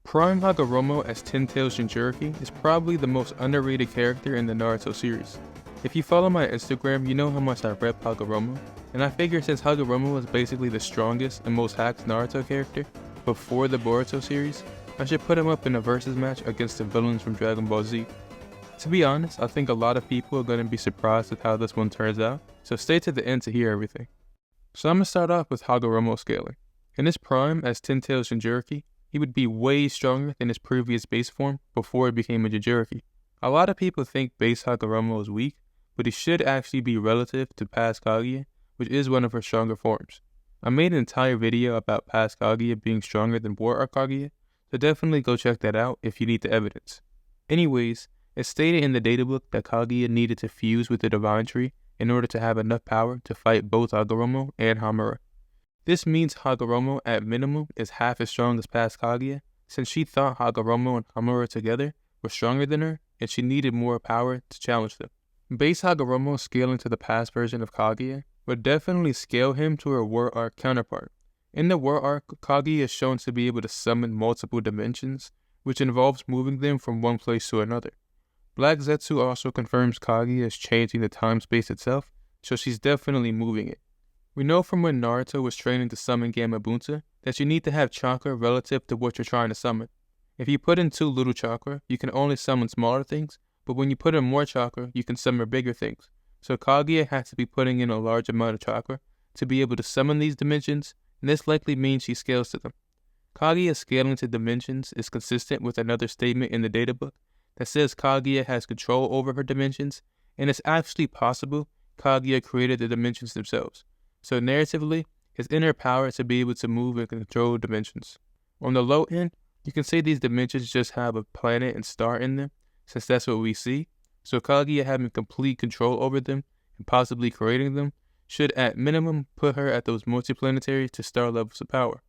Prime Hagoromo as Ten-Tails Jinchuriki is probably the most underrated character in the Naruto series. If you follow my Instagram, you know how much I rep Hagoromo, and I figure since Hagoromo was basically the strongest and most hacked Naruto character before the Boruto series, I should put him up in a versus match against the villains from Dragon Ball Z. To be honest, I think a lot of people are going to be surprised with how this one turns out, so stay to the end to hear everything. So I'm going to start off with Hagoromo scaling. In his prime as Ten-Tails Jinchuriki, he would be way stronger than his previous base form before he became a Jinchuriki. A lot of people think base Hagoromo is weak, but he should actually be relative to past Kaguya, which is one of her stronger forms. I made an entire video about past Kaguya being stronger than War Arc Kaguya, so definitely go check that out if you need the evidence. Anyways, it's stated in the databook that Kaguya needed to fuse with the Divine Tree in order to have enough power to fight both Hagoromo and Hamura. This means Hagoromo at minimum is half as strong as past Kaguya, since she thought Hagoromo and Hamura together were stronger than her and she needed more power to challenge them. Base Hagoromo scaling to the past version of Kaguya would definitely scale him to her War Arc counterpart. In the War Arc, Kaguya is shown to be able to summon multiple dimensions, which involves moving them from one place to another. Black Zetsu also confirms Kaguya is changing the time-space itself, so she's definitely moving it. We know from when Naruto was training to summon Gamabunta that you need to have chakra relative to what you're trying to summon. If you put in too little chakra, you can only summon smaller things, but when you put in more chakra, you can summon bigger things. So Kaguya has to be putting in a large amount of chakra to be able to summon these dimensions, and this likely means she scales to them. Kaguya scaling to dimensions is consistent with another statement in the databook that says Kaguya has control over her dimensions, and it's actually possible Kaguya created the dimensions themselves. So narratively, it's in her power to be able to move and control dimensions. On the low end, you can say these dimensions just have a planet and star in them, since that's what we see, so Kaguya having complete control over them and possibly creating them should at minimum put her at those multiplanetary to star levels of power.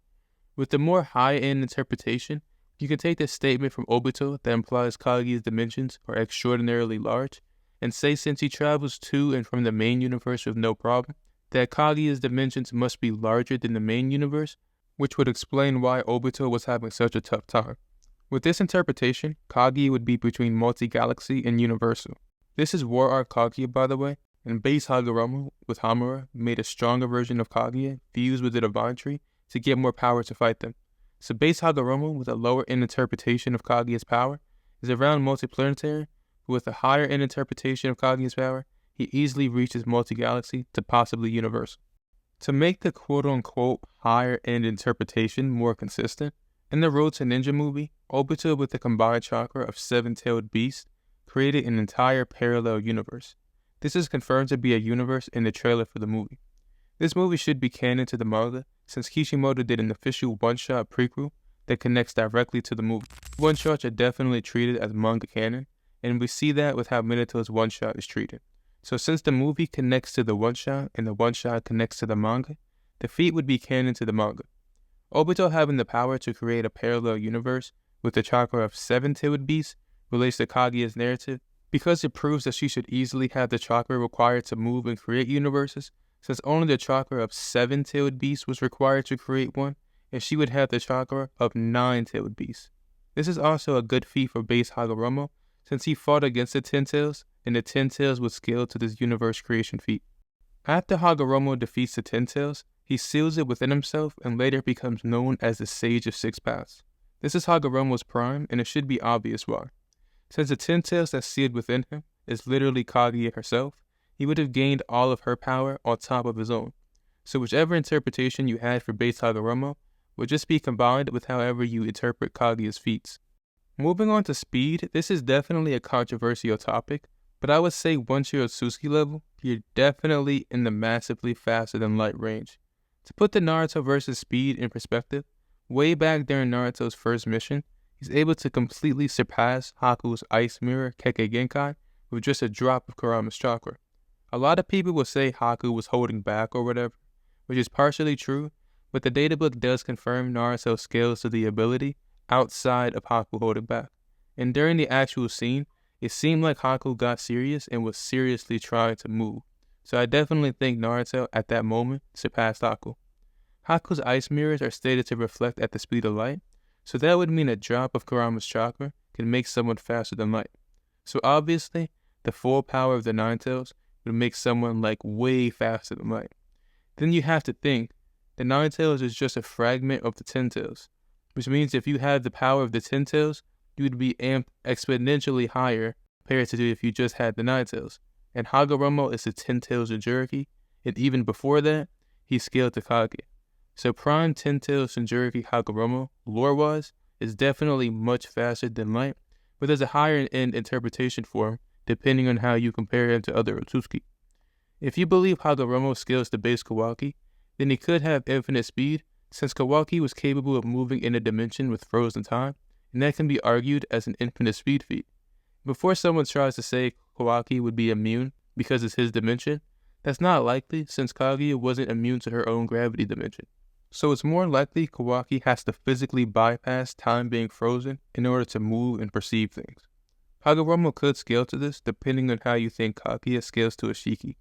With the more high-end interpretation, you can take this statement from Obito that implies Kaguya's dimensions are extraordinarily large, and say since he travels to and from the main universe with no problem, that Kaguya's dimensions must be larger than the main universe, which would explain why Obito was having such a tough time. With this interpretation, Kaguya would be between multi-galaxy and universal. This is War Arc Kaguya, by the way, and base Hagoromo with Hamura made a stronger version of Kaguya fused with the Divine Tree to get more power to fight them. So base Hagoromo with a lower end interpretation of Kaguya's power is around multiplanetary, but with a higher end interpretation of Kaguya's power, he easily reaches multi-galaxy to possibly universal. To make the quote-unquote higher-end interpretation more consistent, in the Road to Ninja movie, Obito with the combined chakra of seven-tailed beast created an entire parallel universe. This is confirmed to be a universe in the trailer for the movie. This movie should be canon to the manga, since Kishimoto did an official one-shot prequel that connects directly to the movie. One-shots are definitely treated as manga canon, and we see that with how Minato's one-shot is treated. So since the movie connects to the one-shot and the one-shot connects to the manga, the feat would be canon to the manga. Obito having the power to create a parallel universe with the chakra of seven-tailed beast relates to Kaguya's narrative because it proves that she should easily have the chakra required to move and create universes, since only the chakra of seven-tailed beast was required to create one, and she would have the chakra of nine-tailed beast. This is also a good feat for base Hagoromo, since he fought against the Ten-Tails, and the Ten-Tails would scale to this universe creation feat. After Hagoromo defeats the Ten-Tails, he seals it within himself and later becomes known as the Sage of Six Paths. This is Hagoromo's prime, and it should be obvious why. Since the Ten-Tails that's sealed within him is literally Kaguya herself, he would have gained all of her power on top of his own. So whichever interpretation you had for base Hagoromo would just be combined with however you interpret Kaguya's feats. Moving on to speed, this is definitely a controversial topic, but I would say once you're at Suzuki level, you're definitely in the massively faster than light range. To put the Naruto versus speed in perspective, way back during Naruto's first mission, he's able to completely surpass Haku's Ice Mirror Kekkei Genkai with just a drop of Kurama's chakra. A lot of people will say Haku was holding back or whatever, which is partially true, but the databook does confirm Naruto scales to the ability outside of Haku holding back. And during the actual scene, it seemed like Haku got serious and was seriously trying to move. So I definitely think Naruto at that moment surpassed Haku. Haku's ice mirrors are stated to reflect at the speed of light, So that would mean a drop of Kurama's chakra can make someone faster than light. So obviously, the full power of the Nine Tails would make someone like way faster than light. Then you have to think, the Nine Tails is just a fragment of the Ten Tails, which means if you had the power of the Ten Tails, you would be amped exponentially higher compared to if you just had the Nine Tails. And Hagoromo is the Ten Tails Jinchuriki, and even before that, he scaled to Kage. So Prime Ten Tails Jinchuriki Hagoromo, lore-wise, is definitely much faster than light, but there's a higher-end interpretation for him, depending on how you compare him to other Otsutsuki. If you believe Hagoromo scales to base Kawaki, then he could have infinite speed, since Kawaki was capable of moving in a dimension with frozen time, and that can be argued as an infinite speed feat. Before someone tries to say Kawaki would be immune because it's his dimension, that's not likely since Kaguya wasn't immune to her own gravity dimension. So it's more likely Kawaki has to physically bypass time being frozen in order to move and perceive things. Hagoromo could scale to this depending on how you think Kaguya scales to Ashiki.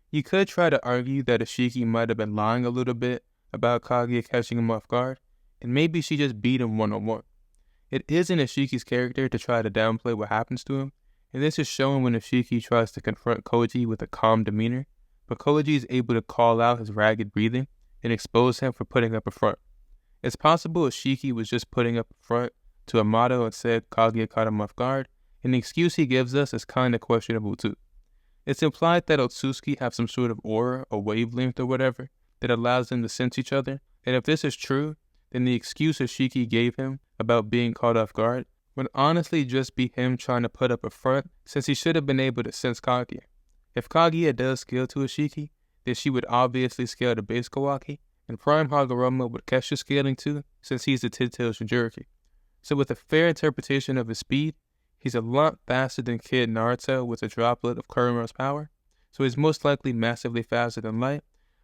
You could try to argue that Ashiki might have been lying a little bit about Kaguya catching him off guard, and maybe she just beat him one-on-one. It isn't Ashiki's character to try to downplay what happens to him, and this is shown when Ashiki tries to confront Koji with a calm demeanor, but Koji is able to call out his ragged breathing and expose him for putting up a front. It's possible Ashiki was just putting up a front to Amato and said Kaguya caught him off guard, and the excuse he gives us is kinda questionable too. It's implied that Otsutsuki have some sort of aura or wavelength or whatever that allows them to sense each other, and if this is true, then the excuse Ashiki gave him about being caught off guard would honestly just be him trying to put up a front since he should have been able to sense Kaguya. If Kaguya does scale to Ashiki, then she would obviously scale to base Kawaki, and Prime Hagoromo would catch the scaling too since he's the Ten Tails Jinchuriki. So with a fair interpretation of his speed, he's a lot faster than Kid Naruto with a droplet of Kurama's power, so he's most likely massively faster than light,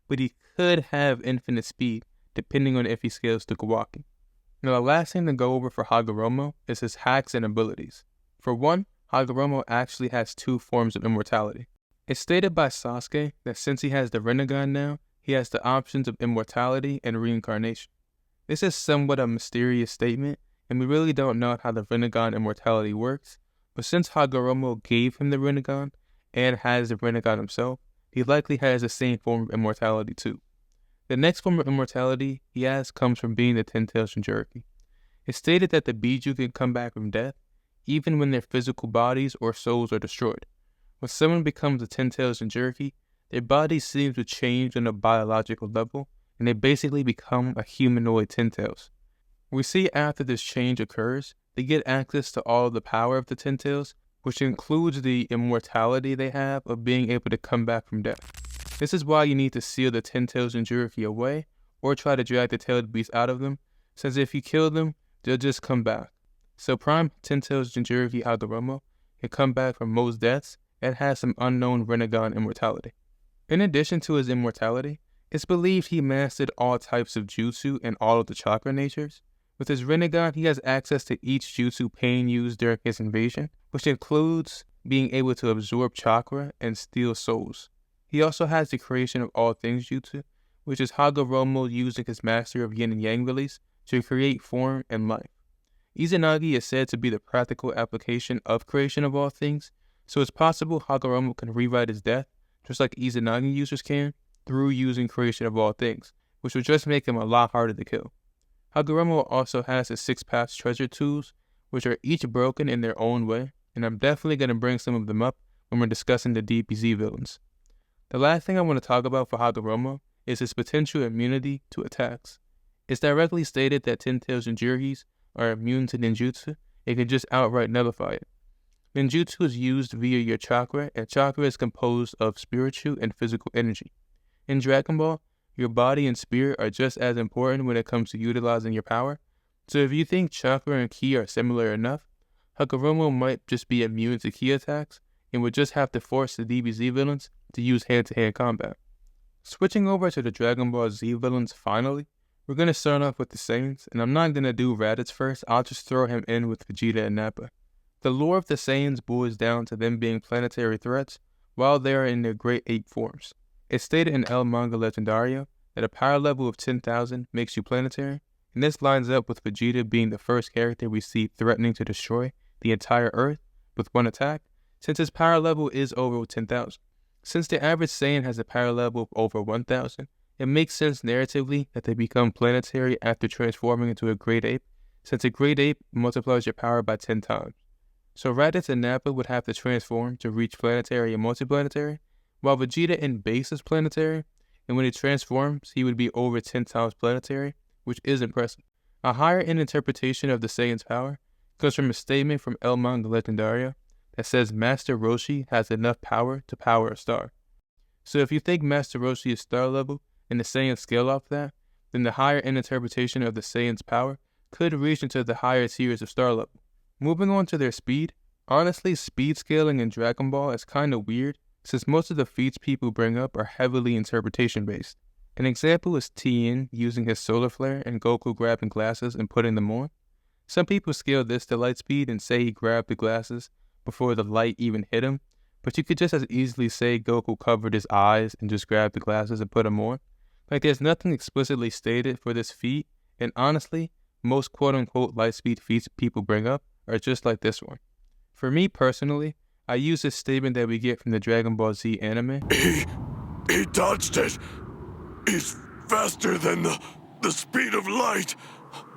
but he could have infinite speed depending on if he scales to Kawaki. Now the last thing to go over for Hagoromo is his hacks and abilities. For one, Hagoromo actually has two forms of immortality. It's stated by Sasuke that since he has the Rinnegan now, he has the options of immortality and reincarnation. This is somewhat a mysterious statement, and we really don't know how the Rinnegan immortality works, but since Hagoromo gave him the Rinnegan and has the Rinnegan himself, he likely has the same form of immortality too. The next form of immortality he has comes from being the Ten Tails Jinchuriki. It's stated that the Biju can come back from death, even when their physical bodies or souls are destroyed. When someone becomes a Ten Tails Jinchuriki, their body seems to change on a biological level, and they basically become a humanoid Ten Tails. We see after this change occurs, they get access to all of the power of the Ten Tails, which includes the immortality they have of being able to come back from death. This is why you need to seal the Ten Tails Jinchuriki away, or try to drag the tailed beast out of them, since if you kill them, they'll just come back. So Prime Ten Tails Jinchuriki Hagoromo can come back from most deaths and has some unknown Rinnegan immortality. In addition to his immortality, it's believed he mastered all types of jutsu and all of the chakra natures. With his Rinnegan, he has access to each jutsu Pain used during his invasion, which includes being able to absorb chakra and steal souls. He also has the creation of all things jutsu, which is Hagoromo using his master of yin and yang release to create form and life. Izanagi is said to be the practical application of creation of all things, so it's possible Hagoromo can rewrite his death, just like Izanagi users can, through using creation of all things, which would just make him a lot harder to kill. Hagoromo also has his 6 paths treasure tools, which are each broken in their own way, and I'm definitely going to bring some of them up when we're discussing the DBZ villains. The last thing I want to talk about for Hagoromo is his potential immunity to attacks. It's directly stated that Ten Tails Jinchurikis are immune to ninjutsu and can just outright nullify it. Ninjutsu is used via your chakra, and chakra is composed of spiritual and physical energy. In Dragon Ball, your body and spirit are just as important when it comes to utilizing your power, so if you think chakra and ki are similar enough, Hagoromo might just be immune to ki attacks and would just have to force the DBZ villains to use hand-to-hand combat. Switching over to the Dragon Ball Z villains finally, we're going to start off with the Saiyans, and I'm not going to do Raditz first, I'll just throw him in with Vegeta and Nappa. The lore of the Saiyans boils down to them being planetary threats while they are in their Great Ape forms. It's stated in El Manga Legendario that a power level of 10,000 makes you planetary, and this lines up with Vegeta being the first character we see threatening to destroy the entire Earth with one attack, since his power level is over 10,000. Since the average Saiyan has a power level of over 1,000, it makes sense narratively that they become planetary after transforming into a great ape, since a great ape multiplies your power by 10 times. So Raditz and Nappa would have to transform to reach planetary and multiplanetary, while Vegeta in base is planetary, and when he transforms, he would be over 10 times planetary, which is impressive. A higher-end interpretation of the Saiyan's power comes from a statement from El Manga Legendario that says Master Roshi has enough power to power a star. So if you think Master Roshi is star level and the Saiyans scale off that, then the higher-end interpretation of the Saiyan's power could reach into the higher tiers of star level. Moving on to their speed, honestly, speed scaling in Dragon Ball is kinda weird since most of the feats people bring up are heavily interpretation based. An example is Tien using his solar flare and Goku grabbing glasses and putting them on. Some people scale this to light speed and say he grabbed the glasses before the light even hit him, but you could just as easily say Goku covered his eyes and just grabbed the glasses and put them on. Like there's nothing explicitly stated for this feat, and honestly, most quote-unquote light speed feats people bring up are just like this one. For me personally, I use this statement that we get from the Dragon Ball Z anime. He dodged it. He's faster than the speed of light.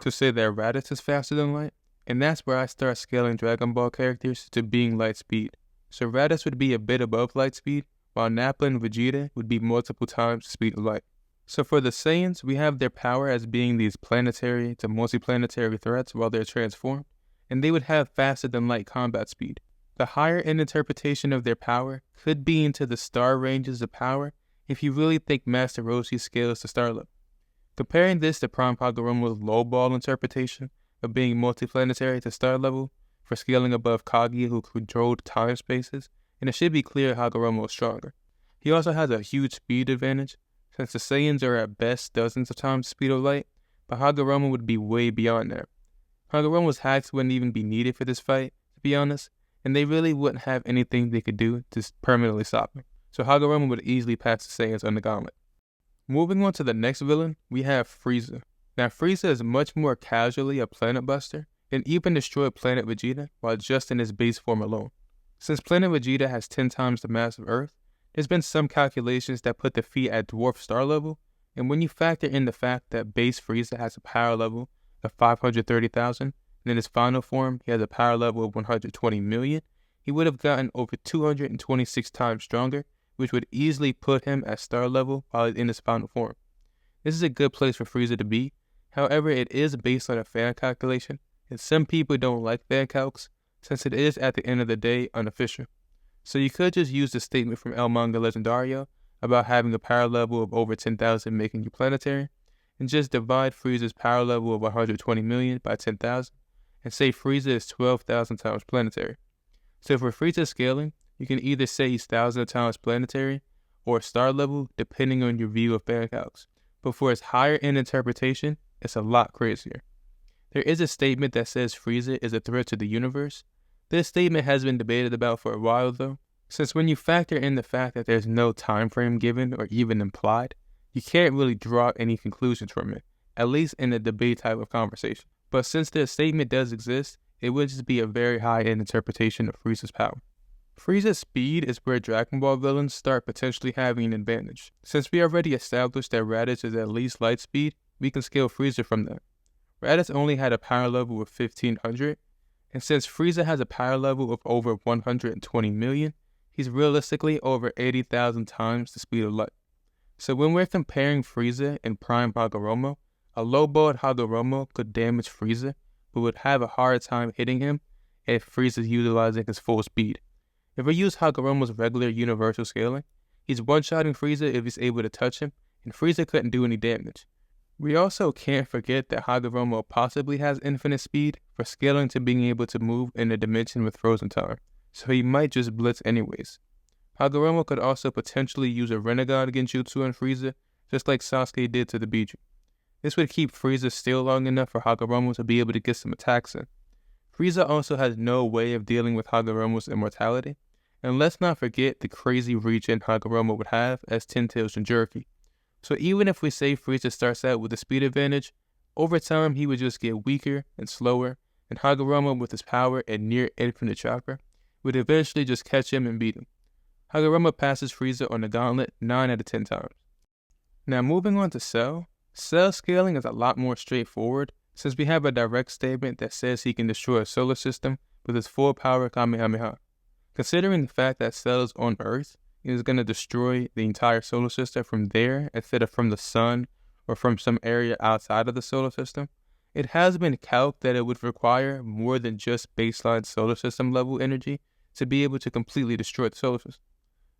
To say that Raditz is faster than light, and that's where I start scaling Dragon Ball characters to being light speed. So Raditz would be a bit above light speed, while Nappa and Vegeta would be multiple times the speed of light. So for the Saiyans, we have their power as being these planetary to multiplanetary threats while they're transformed, and they would have faster than light combat speed. The higher end interpretation of their power could be into the star ranges of power if you really think Master Roshi scales to star level. Comparing this to Prime Hagoromo's lowball interpretation of being multiplanetary to star level for scaling above Kage who controlled time spaces, and it should be clear Hagoromo is stronger. He also has a huge speed advantage, since the Saiyans are at best dozens of times the speed of light, but Hagoromo would be way beyond that. Hagoromo's hacks wouldn't even be needed for this fight, to be honest, and they really wouldn't have anything they could do to permanently stop him. So Hagoromo would easily pass the Saiyans on the Gauntlet. Moving on to the next villain, we have Frieza. Now Frieza is much more casually a planet buster, and even destroyed Planet Vegeta while just in his base form alone. Since Planet Vegeta has 10 times the mass of Earth, there's been some calculations that put the feat at dwarf star level, and when you factor in the fact that base Frieza has a power level of 530,000, and in his final form he has a power level of 120 million, he would have gotten over 226 times stronger, which would easily put him at star level while he's in his final form. This is a good place for Frieza to be, however it is based on a fan calculation, and some people don't like fan calcs, since it is at the end of the day unofficial. So you could just use the statement from El Manga Legendario about having a power level of over 10,000 making you planetary, and just divide Frieza's power level of 120 million by 10,000, and say Frieza is 12,000 times planetary. So for Frieza scaling, you can either say he's 1,000 times planetary, or star level, depending on your view of fan calcs. But for its higher end interpretation, it's a lot crazier. There is a statement that says Frieza is a threat to the universe. This statement has been debated about for a while though, since when you factor in the fact that there's no time frame given or even implied, you can't really draw any conclusions from it, at least in a debate type of conversation. But since the statement does exist, it would just be a very high-end interpretation of Frieza's power. Frieza's speed is where Dragon Ball villains start potentially having an advantage. Since we already established that Raditz is at least light speed, we can scale Frieza from that. Raditz only had a power level of 1500, and since Frieza has a power level of over 120 million, he's realistically over 80,000 times the speed of light. So when we're comparing Frieza and Prime Hagoromo, a low-balled Hagoromo could damage Frieza, but would have a hard time hitting him if Frieza's utilizing his full speed. If we use Hagoromo's regular universal scaling, he's one-shotting Frieza if he's able to touch him, and Frieza couldn't do any damage. We also can't forget that Hagoromo possibly has infinite speed for scaling to being able to move in a dimension with frozen time, so he might just blitz anyways. Hagoromo could also potentially use a Rinnegan Genjutsu on Frieza, just like Sasuke did to the Biju. This would keep Frieza still long enough for Hagoromo to be able to get some attacks in. Frieza also has no way of dealing with Hagoromo's immortality, and let's not forget the crazy regen Hagoromo would have as 10 Tails Jinchuriki. So even if we say Frieza starts out with a speed advantage, Over time, he would just get weaker and slower, and Hagoromo, with his power and near infinite chakra, would eventually just catch him and beat him. Hagoromo passes Frieza on the Gauntlet 9 out of 10 times. Now moving on to Cell. Cell scaling is a lot more straightforward since we have a direct statement that says he can destroy a solar system with his full power Kamehameha. Considering the fact that Cell is on Earth, he is going to destroy the entire solar system from there instead of from the sun or from some area outside of the solar system, it has been calculated that it would require more than just baseline solar system level energy to be able to completely destroy the solar system.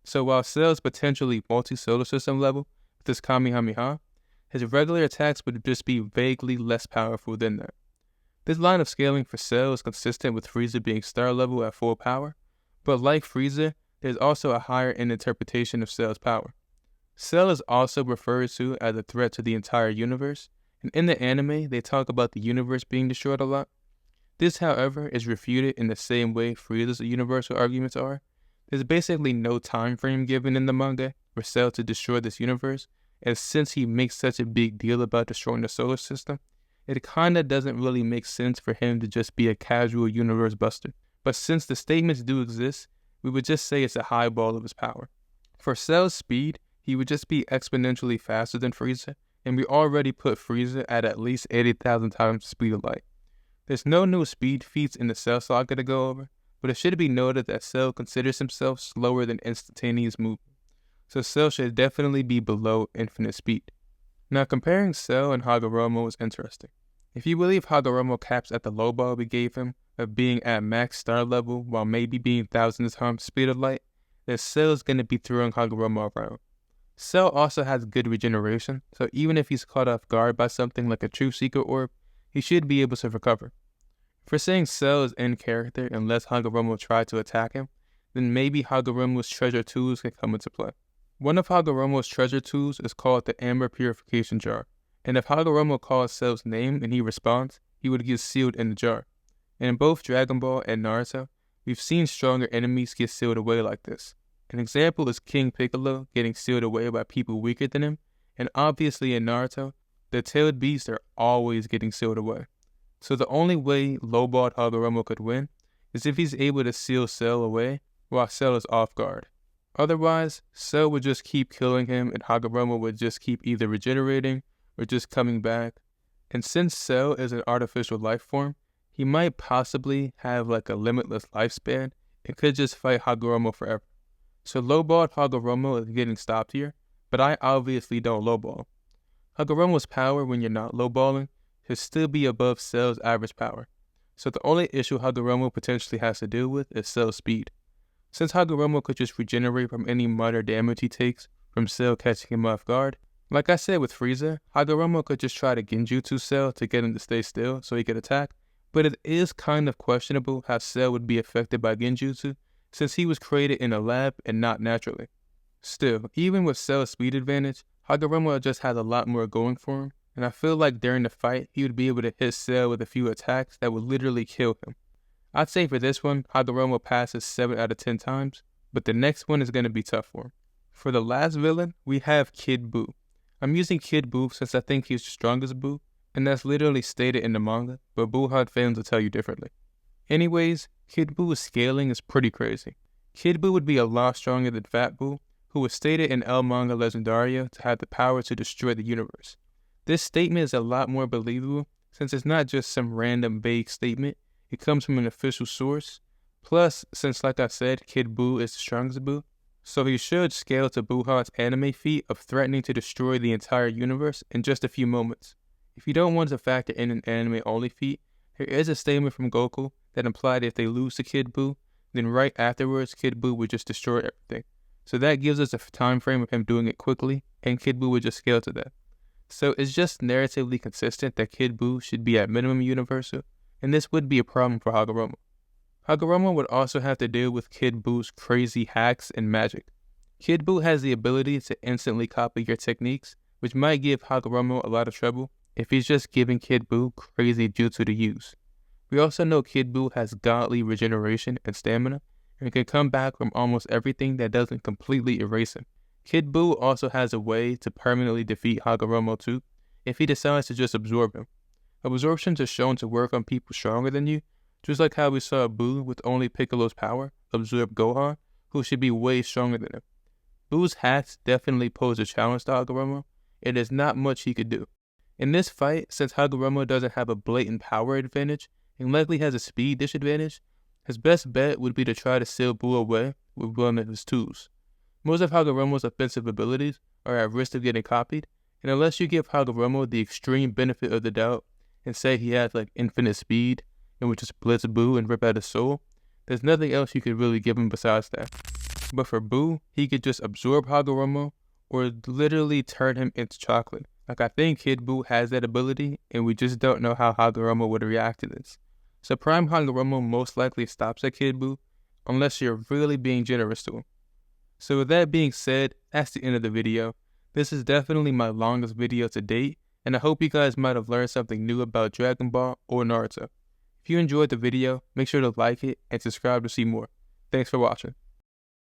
So while Cell is potentially multi-solar system level with his Kamehameha, his regular attacks would just be vaguely less powerful than that. This line of scaling for Cell is consistent with Frieza being star level at full power, but like Frieza, there's also a higher end interpretation of Cell's power. Cell is also referred to as a threat to the entire universe, and in the anime, they talk about the universe being destroyed a lot. This, however, is refuted in the same way Frieza's universal arguments are. There's basically no time frame given in the manga for Cell to destroy this universe, and since he makes such a big deal about destroying the solar system, it kinda doesn't really make sense for him to just be a casual universe buster. But since the statements do exist, we would just say it's a highball of his power. For Cell's speed, he would just be exponentially faster than Frieza, and we already put Frieza at least 80,000 times the speed of light. There's no new speed feats in the Cell saga to go over, but it should be noted that Cell considers himself slower than instantaneous movement, so Cell should definitely be below infinite speed. Now comparing Cell and Hagoromo is interesting. If you believe Hagoromo caps at the low ball we gave him of being at max star level while maybe being thousands times the speed of light, then Cell is going to be throwing Hagoromo around. Cell also has good regeneration, so even if he's caught off guard by something like a Truth Seeker orb, he should be able to recover. If we're saying Cell is in character unless Hagoromo tried to attack him, then maybe Hagoromo's treasure tools can come into play. One of Hagoromo's treasure tools is called the Amber Purification Jar, and if Hagoromo calls Cell's name and he responds, he would get sealed in the jar. And in both Dragon Ball and Naruto, we've seen stronger enemies get sealed away like this. An example is King Piccolo getting sealed away by people weaker than him, and obviously in Naruto, the tailed beasts are always getting sealed away. So the only way lowballed Hagoromo could win is if he's able to seal Cell away while Cell is off guard. Otherwise, Cell would just keep killing him and Hagoromo would just keep either regenerating or just coming back. And since Cell is an artificial life form, he might possibly have like a limitless lifespan and could just fight Hagoromo forever. So lowballed Hagoromo is getting stopped here, but I obviously don't lowball. Hagoromo's power when you're not lowballing should still be above Cell's average power. So the only issue Hagoromo potentially has to deal with is Cell's speed. Since Hagoromo could just regenerate from any minor damage he takes from Cell catching him off guard, like I said with Frieza, Hagoromo could just try to genjutsu Cell to get him to stay still so he could attack, but it is kind of questionable how Cell would be affected by genjutsu since he was created in a lab and not naturally. Still, even with Cell's speed advantage, Hagoromo just has a lot more going for him, and I feel like during the fight, he would be able to hit Cell with a few attacks that would literally kill him. I'd say for this one, Hagoromo passes 7 out of 10 times, but the next one is going to be tough for him. For the last villain, we have Kidbu. I'm using Kidbu since I think he's the strongest Buu, and that's literally stated in the manga, but Buuhan fans will tell you differently. Anyways, Kidbu's scaling is pretty crazy. Kidbu would be a lot stronger than Fat Buu, who was stated in El Manga Legendario to have the power to destroy the universe. This statement is a lot more believable since it's not just some random vague statement, it comes from an official source. Plus, since like I said, Kidbu is the strongest Buu, so he should scale to Buuhan's anime feat of threatening to destroy the entire universe in just a few moments. If you don't want to factor in an anime-only feat, there is a statement from Goku that implied if they lose to Kidbu, then right afterwards Kidbu would just destroy everything. So that gives us a time frame of him doing it quickly, and Kidbu would just scale to that. So it's just narratively consistent that Kidbu should be at minimum universal, and this would be a problem for Hagoromo. Hagoromo would also have to deal with Kidbu's crazy hacks and magic. Kidbu has the ability to instantly copy your techniques, which might give Hagoromo a lot of trouble if he's just giving Kidbu crazy jutsu to use. We also know Kidbu has godly regeneration and stamina, and can come back from almost everything that doesn't completely erase him. Kidbu also has a way to permanently defeat Hagoromo too, if he decides to just absorb him. Absorptions are shown to work on people stronger than you, just like how we saw Buu with only Piccolo's power absorb Gohan, who should be way stronger than him. Buu's hacks definitely pose a challenge to Hagoromo, and there's not much he could do. In this fight, since Hagoromo doesn't have a blatant power advantage and likely has a speed disadvantage, his best bet would be to try to seal Buu away with one of his tools. Most of Hagoromo's offensive abilities are at risk of getting copied, and unless you give Hagoromo the extreme benefit of the doubt and say he has like infinite speed and would just blitz Buu and rip out his soul, there's nothing else you could really give him besides that. But for Buu, he could just absorb Hagoromo or literally turn him into chocolate. Like, I think Kidbu has that ability, and we just don't know how Hagoromo would react to this. So Prime Hagoromo most likely stops at Kidbu, unless you're really being generous to him. So with that being said, that's the end of the video. This is definitely my longest video to date, and I hope you guys might have learned something new about Dragon Ball or Naruto. If you enjoyed the video, make sure to like it and subscribe to see more. Thanks for watching.